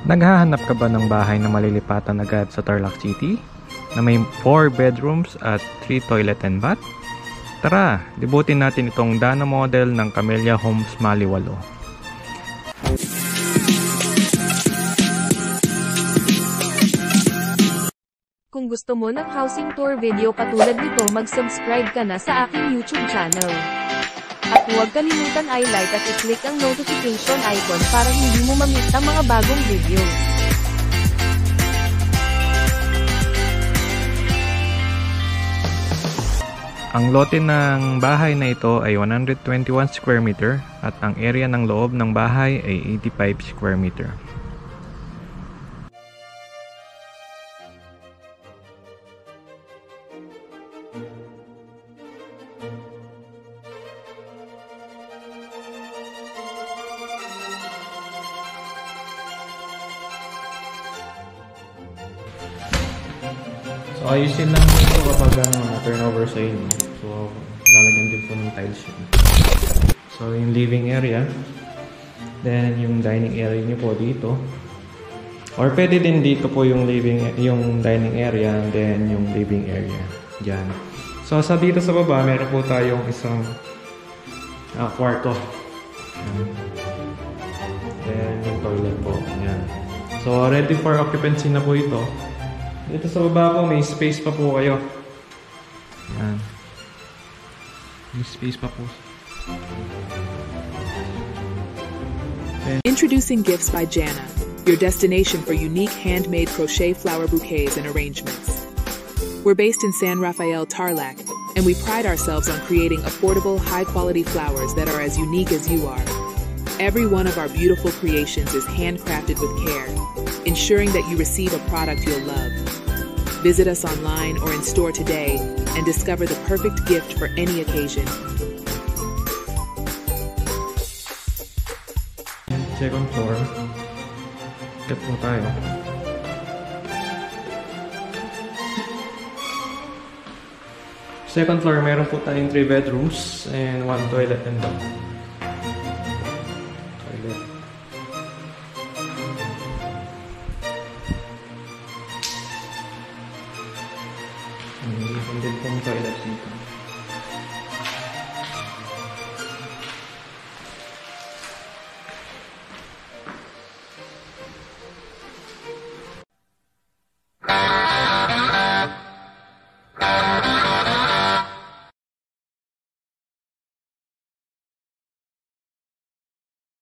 Naghahanap ka ba ng bahay na malilipatan agad sa Tarlac City? Na may 4 bedrooms at 3 toilet and bath? Tara, libutin natin itong Dana model ng Camellia Homes Maliwalo. Kung gusto mo ng housing tour video katulad nito, mag-subscribe ka na sa aking YouTube channel. At huwag kalimutan i-like at i-click ang notification icon para hindi mo ma-miss ang mga bagong video. Ang lote ng bahay na ito ay 121 square meter at ang area ng loob ng bahay ay 85 square meter. So ayusin lang ito kapag turnover sa inyo. So lalagyan din po ng tiles yun. So yung living area, then yung dining area nyo po dito, or pwede din dito po yung dining area, and then yung living area dyan. So sa dito sa baba meron po tayong isang kwarto, then yung toilet po yan. So ready for occupancy na po ito. Dito sa baba po, may space pa po kayo. Yan. May space pa po. Introducing Gifts by Jana, your destination for unique handmade crochet flower bouquets and arrangements. We're based in San Rafael, Tarlac, and we pride ourselves on creating affordable, high-quality flowers that are as unique as you are. Every one of our beautiful creations is handcrafted with care, ensuring that you receive a product you'll love. Visit us online or in store today and discover the perfect gift for any occasion. Second floor. Kat po tayo. Second floor, meron po tayong 3 bedrooms and 1 toilet and bath.